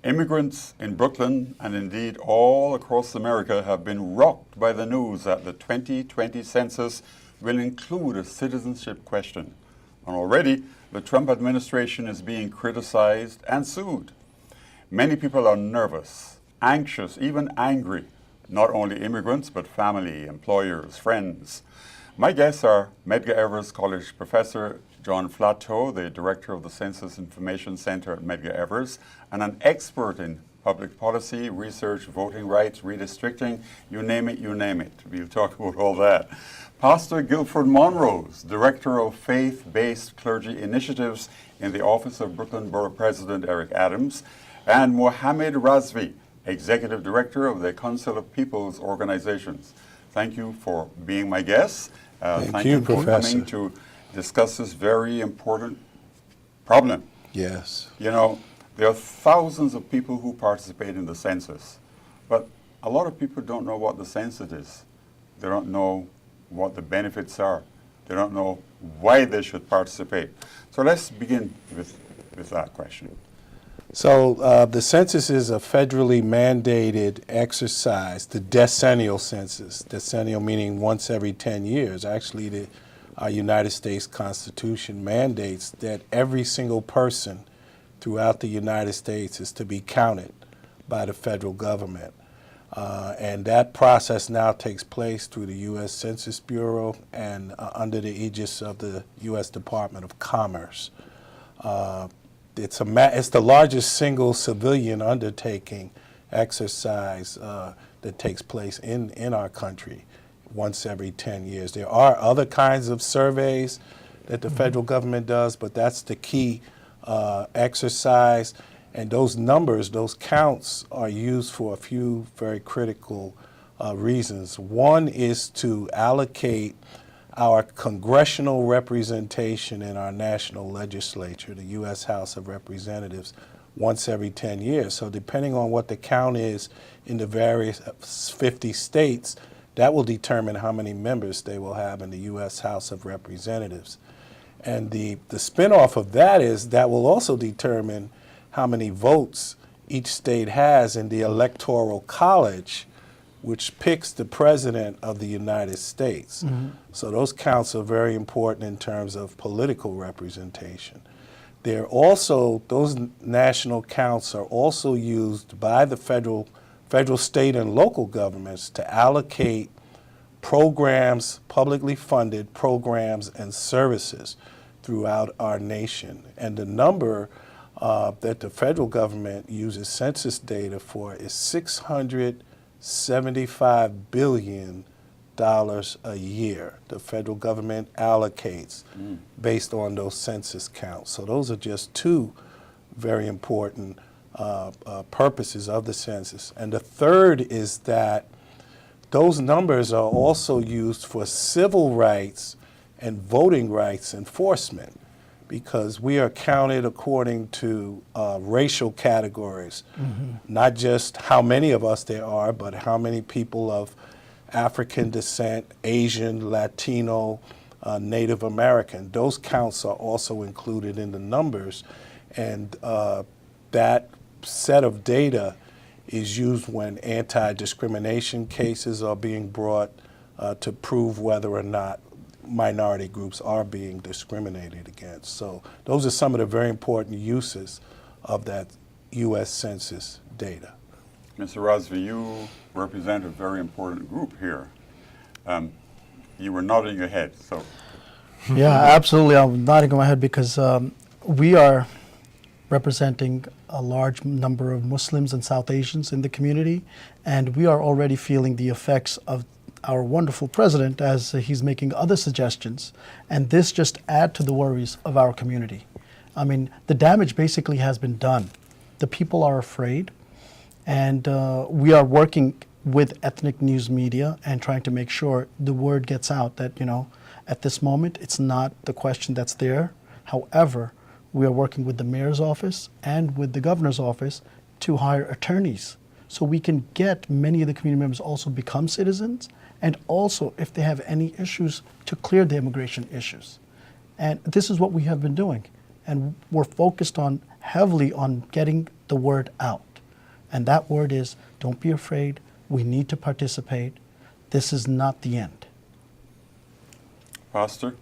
Immigrants in Brooklyn and indeed all across America have been rocked by the news that the 2020 census will include a citizenship question. And already, the Trump administration is being criticized and sued. Many people are nervous, anxious, even angry. Not only immigrants, but family, employers, friends. My guests are Medgar Evers College professor John Flateau, the director of the Census Information Center at Medgar Evers, and an expert in public policy, research, voting rights, redistricting, you name it, you name it. We'll talk about all that. Pastor Gilford Monrose, director of faith-based clergy initiatives in the office of Brooklyn Borough President Eric Adams, and Mohammed Razvi, executive director of the Council of People's Organizations. Thank you for being my guests. Thank you, for Professor. coming to discuss this very important problem. Yes. You know, there are thousands of people who participate in the census, but a lot of people don't know what the census is. They don't know what the benefits are. They don't know why they should participate. So let's begin with that question. So the census is a federally mandated exercise, the decennial census, decennial meaning once every 10 years. Actually, our United States Constitution mandates that every single person throughout the United States is to be counted by the federal government. And that process now takes place through the U.S. Census Bureau and under the aegis of the U.S. Department of Commerce. It's the largest single civilian undertaking exercise that takes place in our country once every 10 years. There are other kinds of surveys that the federal government does, but that's the key exercise. And those numbers, those counts, are used for a few very critical reasons. One is to allocate our congressional representation in our national legislature, the U.S. House of Representatives, once every 10 years. So depending on what the count is in the various 50 states, that will determine how many members they will have in the U.S. House of Representatives. And the spinoff of that is that will also determine how many votes each state has in the Electoral College, which picks the President of the United States. So those counts are very important in terms of political representation. They're also, those national counts are also used by the federal, state, and local governments to allocate programs, publicly funded programs and services throughout our nation. And the number that the federal government uses census data for is $675 billion a year. The federal government allocates based on those census counts. So those are just two very important purposes of the census. And the third is that those numbers are also used for civil rights and voting rights enforcement, because we are counted according to racial categories, not just how many of us there are, but how many people of African descent, Asian, Latino, Native American. Those counts are also included in the numbers, and that set of data is used when anti-discrimination cases are being brought to prove whether or not minority groups are being discriminated against. So those are some of the very important uses of that U.S. Census data. Mr. Razvi, you represent a very important group here. You were nodding your head, so. Yeah, absolutely. I'm nodding my head because we are representing a large number of Muslims and South Asians in the community, and we are already feeling the effects of our wonderful president as he's making other suggestions, and this just add to the worries of our community. I mean, the damage basically has been done. The people are afraid, and we are working with ethnic news media and trying to make sure the word gets out that, you know, at this moment, it's not the question that's there. However, we are working with the mayor's office and with the governor's office to hire attorneys so we can get many of the community members also become citizens, and also if they have any issues to clear the immigration issues. And this is what we have been doing. And we're focused on heavily on getting the word out. And that word is, don't be afraid. We need to participate. This is not the end. Pastor,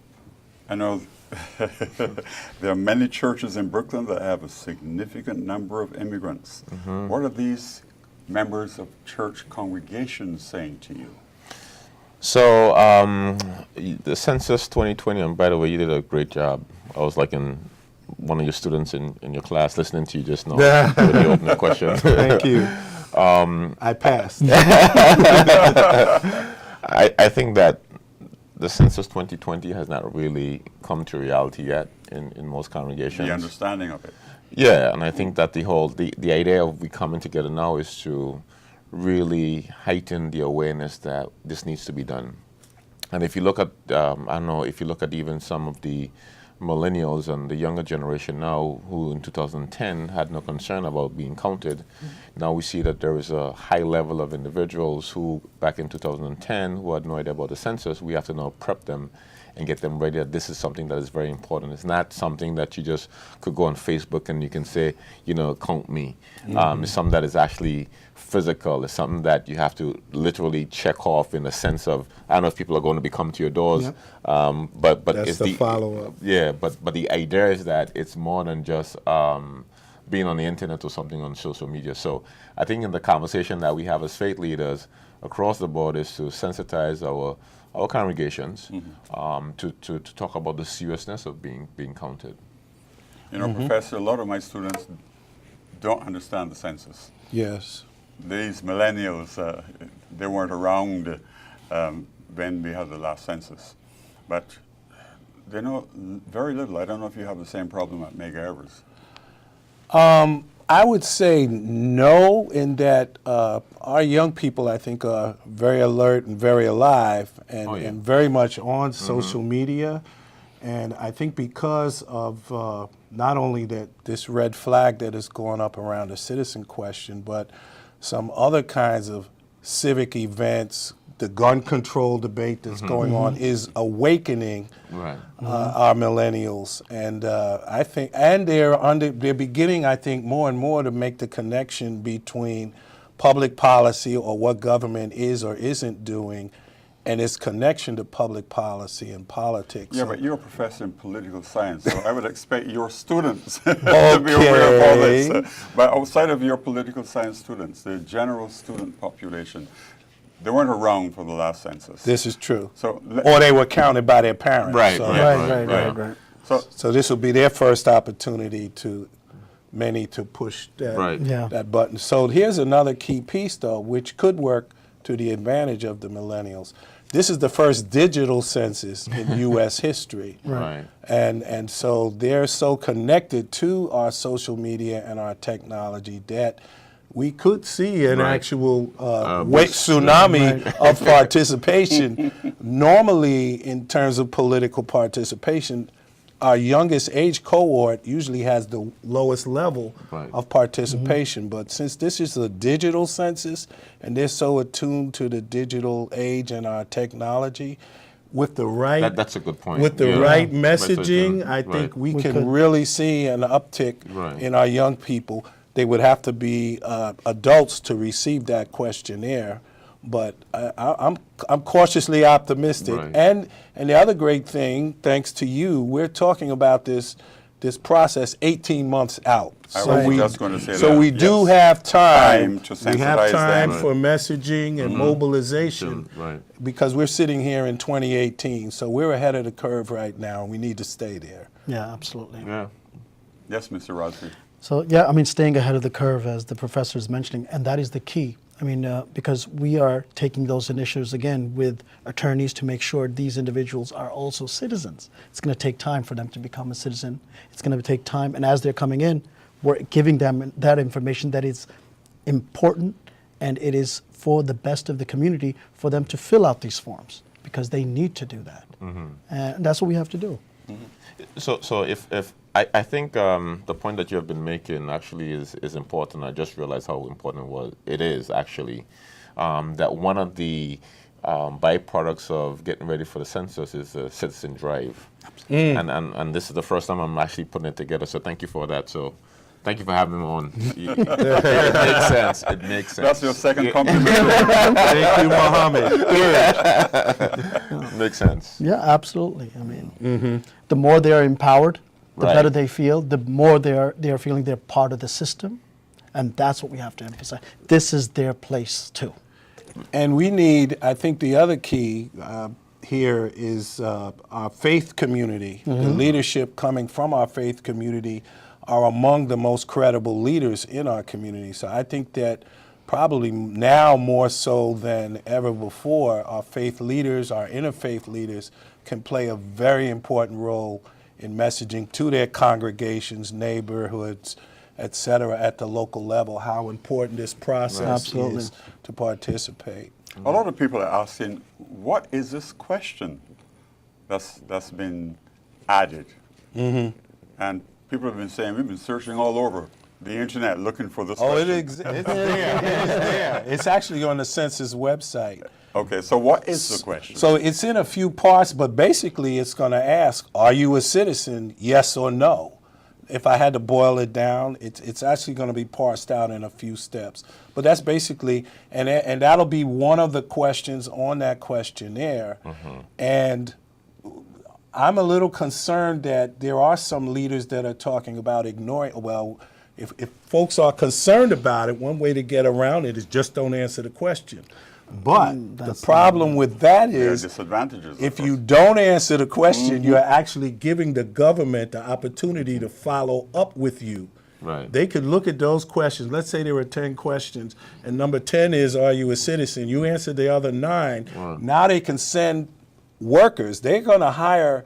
I know there are many churches in Brooklyn that have a significant number of immigrants. What are these members of church congregations saying to you? So the Census 2020, and by the way, you did a great job. I was like one of your students in your class listening to you just now when you opened the question. Thank you. I passed. I think that the Census 2020 has not really come to reality yet in most congregations. The understanding of it. Yeah, and I think that the idea of we coming together now is to really heighten the awareness that this needs to be done. And if you look at, I don't know, if you look at even some of the millennials and the younger generation now who in 2010 had no concern about being counted, now we see that there is a high level of individuals who back in 2010 who had no idea about the census. We have to now prep them and get them ready that this is something that is very important. It's not something that you just could go on Facebook and you can say, count me. It's something that is actually physical. It's something that you have to literally check off in the sense of, I don't know if people are going to be coming to your doors, Yep. but That's it's the follow-up. Yeah, but the idea is that it's more than just being on the internet or something on social media. So I think in the conversation that we have as faith leaders across the board is to sensitize our congregations to talk about the seriousness of being counted. Professor, a lot of my students don't understand the census. Yes. These millennials, they weren't around when we had the last census. But they know very little. I don't know if you have the same problem at Mega Evers. I would say no, in that our young people, I think, are very alert and very alive and very much on social media. And I think because of not only this red flag that is going up around the citizen question, but some other kinds of civic events, the gun control debate that's going on is awakening our millennials, and I think, and they're beginning, I think, more and more to make the connection between public policy or what government is or isn't doing, and its connection to public policy and politics. Yeah, but you're a professor in political science, so I would expect your students to be aware of all this. But outside of your political science students, the general student population, they weren't around for the last census. This is true. So, or they were counted by their parents. Right. So this will be their first opportunity to push that button. So here's another key piece, though, which could work to the advantage of the millennials. This is the first digital census in U.S. history. And so they're so connected to our social media and our technology that we could see an actual tsunami of participation. Normally, in terms of political participation, our youngest age cohort usually has the lowest level of participation. But since this is a digital census and they're so attuned to the digital age and our technology, with the right that's a good point. With the right messaging, I think we can really see an uptick in our young people. They would have to be adults to receive that questionnaire, but I'm cautiously optimistic. And the other great thing, thanks to you, we're talking about this process 18 months out. I was just going to say so that. we do have time. To sensitize we have time them. for messaging and mobilization because we're sitting here in 2018. So we're ahead of the curve right now, and we need to stay there. Yeah, absolutely. Yes, Mr. Razvi. So, yeah, I mean, staying ahead of the curve, as the professor is mentioning, and that is the key. I mean, because we are taking those initiatives, again, with attorneys to make sure these individuals are also citizens. It's going to take time for them to become a citizen. It's going to take time, and as they're coming in, we're giving them that information that is important, and it is for the best of the community for them to fill out these forms, because they need to do that. And that's what we have to do. So if I think the point that you have been making actually is important. I just realized how important it is actually, that one of the byproducts of getting ready for the census is a citizen drive. And this is the first time I'm actually putting it together, so thank you for that. So Thank you for having me on. It makes sense. It makes sense. That's your second compliment. Thank you, Mohammed. Makes sense. Yeah, absolutely. I mean, the more they are empowered, the Right. better they feel. The more they are feeling they're part of the system, and that's what we have to emphasize. This is their place too. And we need, I think the other key here is our faith community. The leadership coming from our faith community are among the most credible leaders in our community. So I think that probably now more so than ever before, our faith leaders, our interfaith leaders, can play a very important role in messaging to their congregations, neighborhoods, et cetera, at the local level, how important this process Absolutely. is to participate. A lot of people are asking, what is this question that's been added? And people have been saying, we've been searching all over the internet looking for this Oh, question. it's there. It is there. It's actually on the Census website. Okay, so what is the question? So it's in a few parts, but basically it's going to ask, are you a citizen, yes or no? If I had to boil it down, it's actually going to be parsed out in a few steps. But that's basically, and that'll be one of the questions on that questionnaire. And I'm a little concerned that there are some leaders that are talking about ignoring, well, if folks are concerned about it, one way to get around it is just don't answer the question. But the problem with that There are is disadvantages. of if course. you don't answer the question, you're actually giving the government the opportunity to follow up with you. Right. They could look at those questions. Let's say there were 10 questions, and number 10 is, are you a citizen? You answered the other 9. Now they can send workers. They're going to hire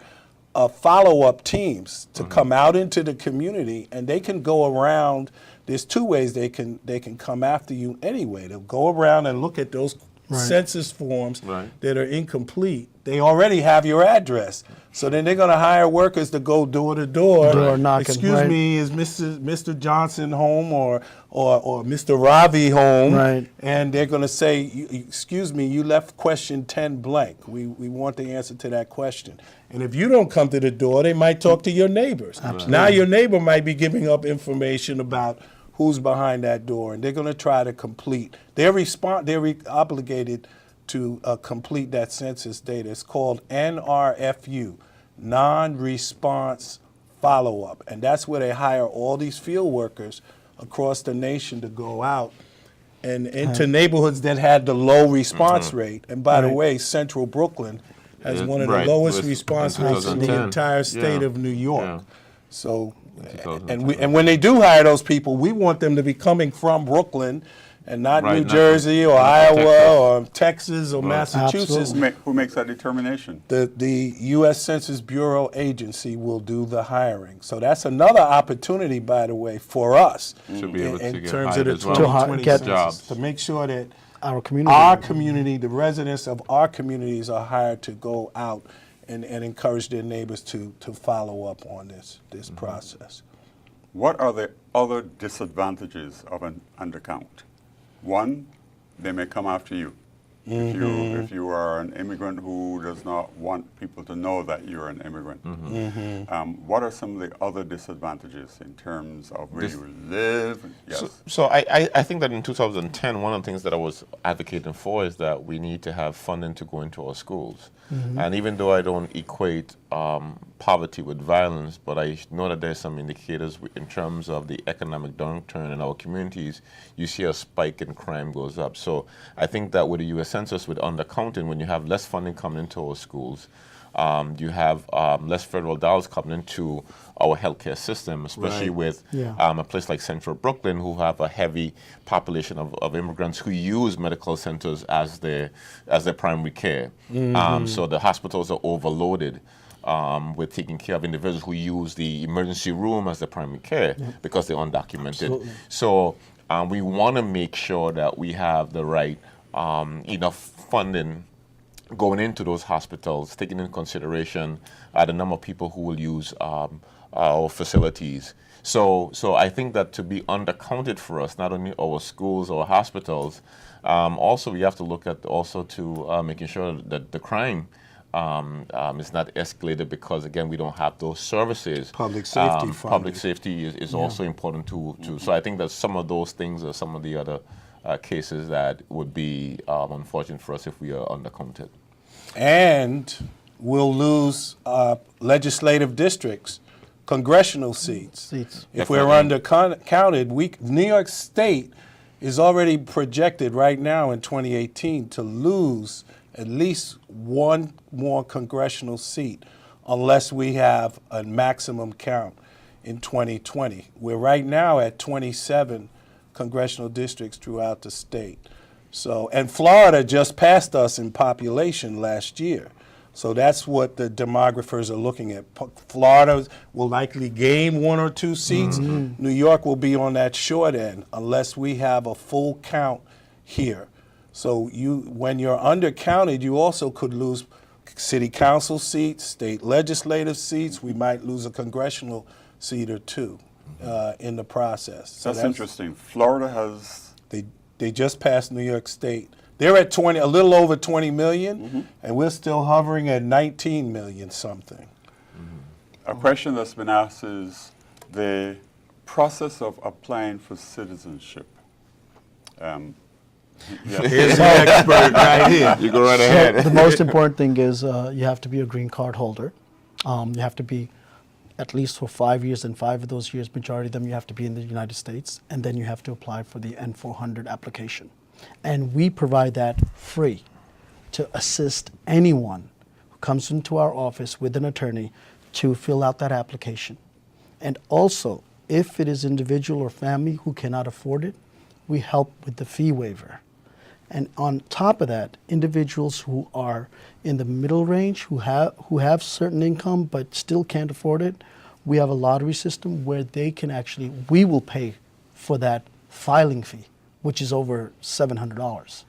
follow-up teams to come out into the community, and they can go around. There's 2 ways they can come after you anyway. They'll go around and look at those census forms that are incomplete. They already have your address. So then they're going to hire workers to go door to door. Door knocking, Excuse right. me, is Mr. Johnson home or Mr. Ravi home? Right. And they're going to say, excuse me, you left question 10 blank. We want the answer to that question. And if you don't come to the door, they might talk to your neighbors. Now your neighbor might be giving up information about who's behind that door, and they're going to try to complete. They're obligated to complete that census data. It's called NRFU, non-response follow-up, and that's where they hire all these field workers across the nation to go out and into neighborhoods that had the low response rate. And by the way, Central Brooklyn has one of the Right. lowest With- response in rates in the 2010. entire state Yeah. of New York. Yeah. So, 2010. and when they do hire those people, we want them to be coming from Brooklyn and not Right, New not Jersey or from Iowa Texas. or Texas or Massachusetts. Absolutely. Who makes that determination? The U.S. Census Bureau agency will do the hiring. So that's another opportunity, by the way, for us To be able to in get terms hired of the as well. 2020 get census, jobs. to make sure that Our community. our community, the residents of our communities are hired to go out and encourage their neighbors to follow up on this process. What are the other disadvantages of an undercount? One, they may come after you. If you are an immigrant who does not want people to know that you're an immigrant. What are some of the other disadvantages in terms of where you live? Yes. So I think that in 2010, one of the things that I was advocating for is that we need to have funding to go into our schools. And even though I don't equate poverty with violence, but I know that there's some indicators in terms of the economic downturn in our communities, you see a spike in crime goes up. So I think that with the U.S. Census, with undercounting, when you have less funding coming into our schools, you have less federal dollars coming into our healthcare system, especially with a place like Central Brooklyn, who have a heavy population of immigrants who use medical centers as their primary care. So the hospitals are overloaded with taking care of individuals who use the emergency room as their primary care because they're undocumented. Absolutely. So we want to make sure that we have the right enough funding going into those hospitals, taking into consideration the number of people who will use our facilities. So I think that to be undercounted for us, not only our schools or hospitals, also we have to look at also to making sure that the crime is not escalated because, again, we don't have those services. Public safety Public funding. safety is also important too. So I think that some of those things are some of the other cases that would be unfortunate for us if we are undercounted. And we'll lose legislative districts, congressional seats. If we're undercounted, New York State is already projected right now in 2018 to lose at least one more congressional seat unless we have a maximum count in 2020. We're right now at 27 congressional districts throughout the state. So, and Florida just passed us in population last year. So that's what the demographers are looking at. Florida will likely gain 1 or 2 seats. New York will be on that short end unless we have a full count here. So when you're undercounted, you also could lose city council seats, state legislative seats. We might lose a congressional seat or 2 in the process. So that's interesting. Florida has... They just passed New York State. They're at a little over 20 million, and we're still hovering at 19 million something. A question that's been asked is the process of applying for citizenship. Here's the expert right here. You go right ahead. The most important thing is you have to be a green card holder. You have to be at least for 5 years, and 5 of those years, majority of them, you have to be in the United States, and then you have to apply for the N-400 application. And we provide that free to assist anyone who comes into our office with an attorney to fill out that application. And also, if it is individual or family who cannot afford it, we help with the fee waiver. And on top of that, individuals who are in the middle range, who have certain income but still can't afford it, we have a lottery system where they can actually, we will pay for that filing fee, which is over $700.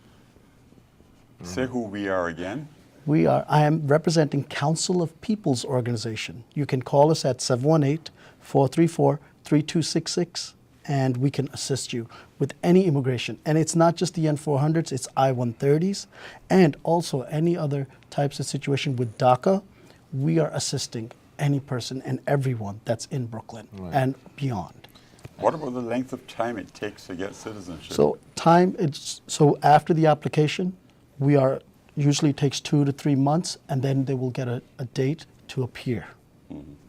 Say who we are again. I am representing Council of People's Organization. You can call us at 718-434-3266. And we can assist you with any immigration. And it's not just the N-400s, it's I-130s, and also any other types of situation with DACA. We are assisting any person and everyone that's in Brooklyn and beyond. What about the length of time it takes to get citizenship? So after the application, usually takes 2 to 3 months, and then they will get a date to appear.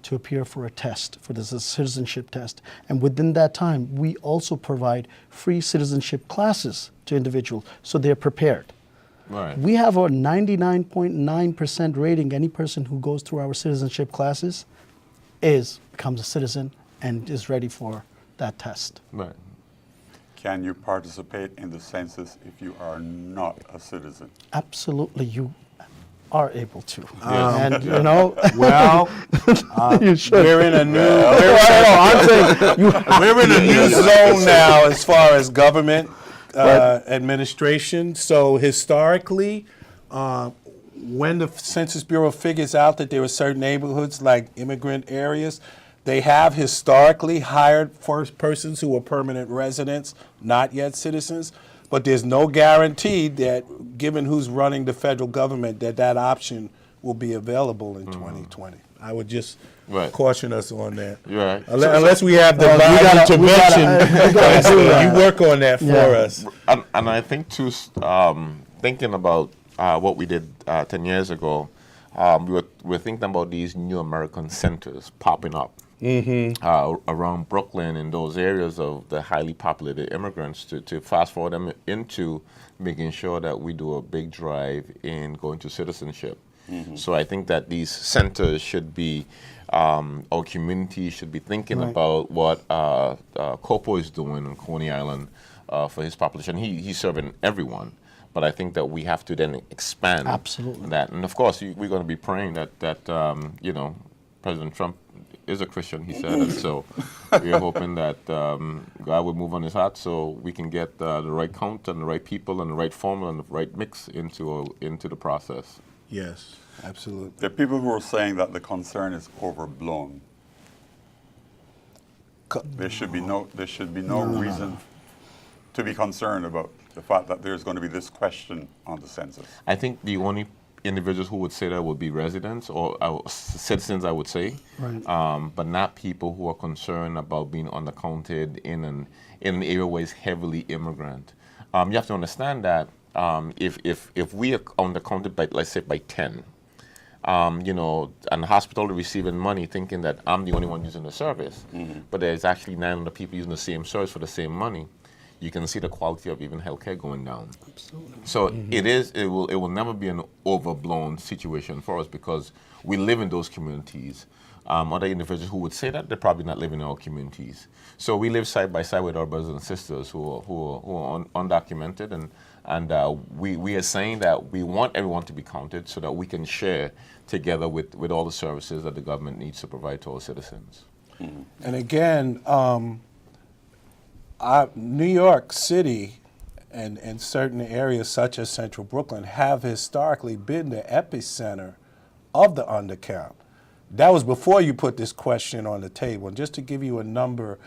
To appear for a test, for the citizenship test. And within that time, we also provide free citizenship classes to individuals so they're prepared. Right. We have a 99.9% rating. Any person who goes through our citizenship classes becomes a citizen and is ready for that test. Right. Can you participate in the census if you are not a citizen? Absolutely, you are able to. And you know, well, you should. we're in a new we're in a new zone now as far as government administration. So historically, when the Census Bureau figures out that there are certain neighborhoods like immigrant areas, they have historically hired persons who are permanent residents, not yet citizens. But there's no guarantee that, given who's running the federal government, that option will be available in 2020. I would just caution us on that. Right. Unless we have divine intervention, you work on that for us. And I think too, thinking about what we did 10 years ago, we're thinking about these new American centers popping up. Around Brooklyn and those areas of the highly populated immigrants to fast forward them into making sure that we do a big drive in going to citizenship. So I think that these centers should be, our community should be thinking about what Copo is doing on Coney Island for his population. He's serving everyone. But I think that we have to then expand that. And of course, we're going to be praying that President Trump is a Christian, he said, and so we are hoping that God will move on his heart so we can get the right count and the right people and the right formula and the right mix into the process. Yes, absolutely. There are people who are saying that the concern is overblown. There should be no reason to be concerned about the fact that there's going to be this question on the census. I think the only individuals who would say that would be residents or citizens, I would say, Right. but not people who are concerned about being undercounted in an area where it's heavily immigrant. You have to understand that if we are undercounted by, let's say, by 10, and the hospital is receiving money thinking that I'm the only one using the service, but there's actually 900 people using the same service for the same money, you can see the quality of even healthcare going down. Absolutely. So it will never be an overblown situation for us because we live in those communities. Other individuals who would say that, they're probably not living in our communities. So we live side by side with our brothers and sisters who are undocumented, and we are saying that we want everyone to be counted so that we can share together with all the services that the government needs to provide to our citizens. And again, New York City and certain areas such as Central Brooklyn have historically been the epicenter of the undercount. That was before you put this question on the table. And just to give you a number,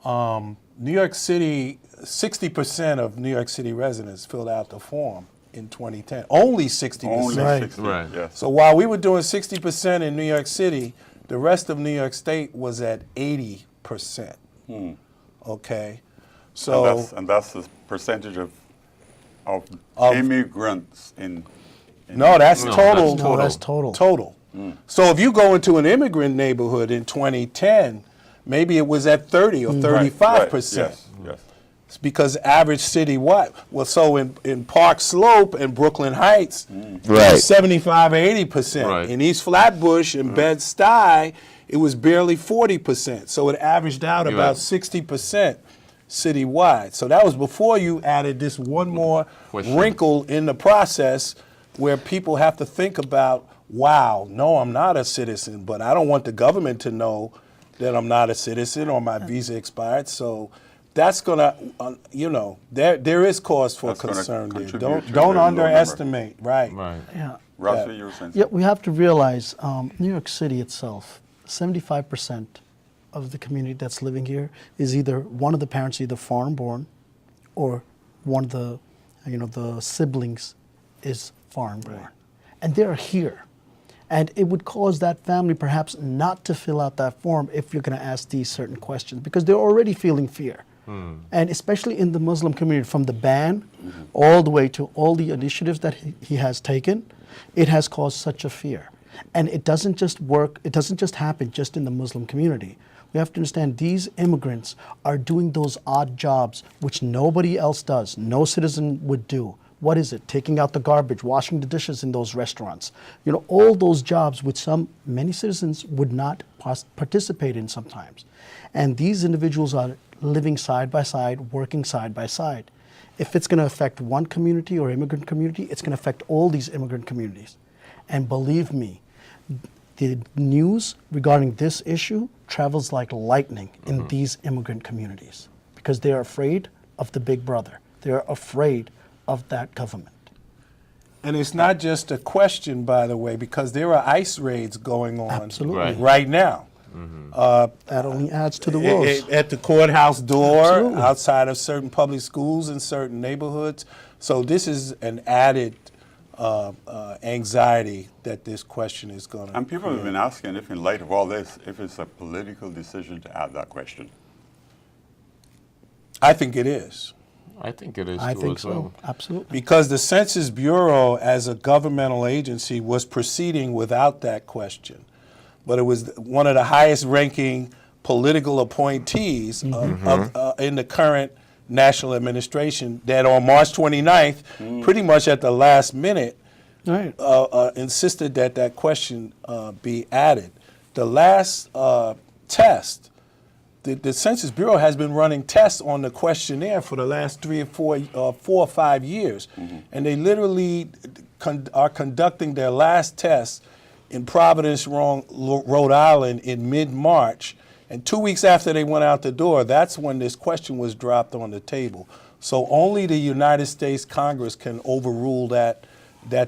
New York City, 60% of New York City residents filled out the form in 2010. Only 60%. Only Right. 60, Right. yes. So while we were doing 60% in New York City, the rest of New York State was at 80%. Okay? So And that's the percentage of Of- immigrants in no, that's No, total. that's No, that's total. Total. So if you go into an immigrant neighborhood in 2010, maybe it was at 30 or 35%. Yes, yes. It's because average citywide. Well, so in Park Slope and Brooklyn Heights, it was 75 or 80%. Right. In East Flatbush and Bed-Stuy, it was barely 40%. So it averaged out You're about right. 60% citywide. So that was before you added this one more Question. wrinkle in the process where people have to think about, wow, no, I'm not a citizen, but I don't want the government to know that I'm not a citizen or my visa expired. So that's going to, there is cause for That's gonna concern there. contribute Don't to a very low number. underestimate, right. Right. Yeah. Razvi, you were saying Yeah, we have to realize New York City itself, 75% of the community that's living here is either one of the parents either foreign born or one of the, the siblings is foreign born. And they're here. And it would cause that family perhaps not to fill out that form if you're going to ask these certain questions because they're already feeling fear. And especially in the Muslim community, from the ban all the way to all the initiatives that he has taken, it has caused such a fear. And it doesn't just work, it doesn't just happen just in the Muslim community. We have to understand these immigrants are doing those odd jobs which nobody else does, no citizen would do. What is it? Taking out the garbage, washing the dishes in those restaurants. All those jobs which many citizens would not participate in sometimes. And these individuals are living side by side, working side by side. If it's going to affect one community or immigrant community, it's going to affect all these immigrant communities. And believe me, the news regarding this issue travels like lightning in these immigrant communities because they're afraid of the big brother. They're afraid of that government. And it's not just a question, by the way, because there are ICE raids going on Absolutely. right now. That only adds to the woes. At the courthouse door, Absolutely. outside of certain public schools in certain neighborhoods. So this is an added anxiety that this question is going to. And people have been asking if, in light of all this, if it's a political decision to add that question. I think it is. I think it is I too think as so. well. Absolutely. Because the Census Bureau, as a governmental agency, was proceeding without that question. But it was one of the highest ranking political appointees in the current national administration that on March 29th, pretty much at the last minute, Right. insisted that that question be added. The last test, the Census Bureau has been running tests on the questionnaire for the last 4 or 5 years. And they literally are conducting their last test in Providence, Rhode Island in mid-March. And 2 weeks after they went out the door, that's when this question was dropped on the table. So only the United States Congress can overrule that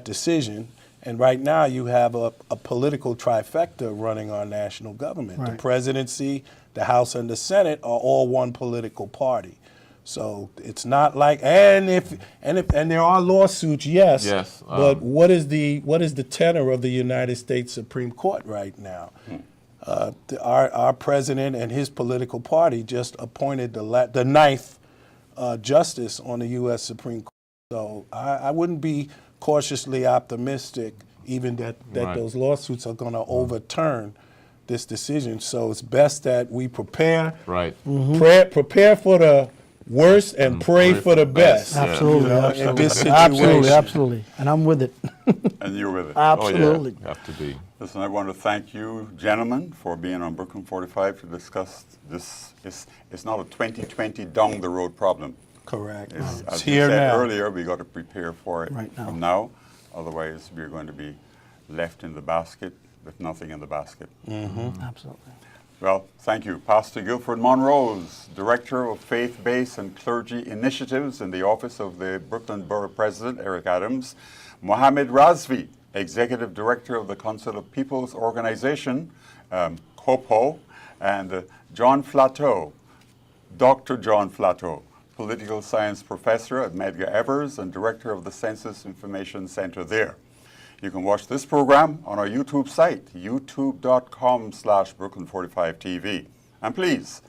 decision. And right now you have a political trifecta running our national government. The Right. presidency, the House, and the Senate are all one political party. So it's not like, and there are lawsuits, yes. Yes, But what is the tenor of the United States Supreme Court right now? Our president and his political party just appointed the ninth justice on the U.S. Supreme Court. So I wouldn't be cautiously optimistic even that Right. those lawsuits are going to overturn this decision. So it's best that we prepare, Right. prepare for the worst and pray for the best. Yeah. Absolutely, You know, in absolutely, this absolutely, situation. absolutely, and I'm with it. And you're with it. Absolutely. Oh, yeah. Have to be. Listen, I want to thank you, gentlemen, for being on Brooklyn 45 to discuss this. It's not a 2020 down the road problem. Correct. It's, It's as you here said now. earlier, we got to prepare for it Right now. from now. Otherwise, we're going to be left in the basket with nothing in the basket. Absolutely. Well, thank you. Pastor Gilford Monrose, Director of Faith-Based and Clergy Initiatives in the Office of the Brooklyn Borough President, Eric Adams. Mohammed Razvi, Executive Director of the Council of People's Organization, COPO. And John Flateau, Dr. John Flateau, Political Science Professor at Medgar Evers and Director of the Census Information Center there. You can watch this program on our YouTube site, youtube.com/Brooklyn45TV. And please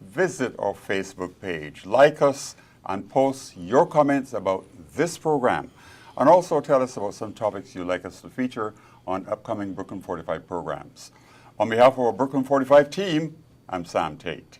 visit our Facebook page, like us, and post your comments about this program. And also tell us about some topics you'd like us to feature on upcoming Brooklyn 45 programs. On behalf of our Brooklyn 45 team, I'm Sam Taitt.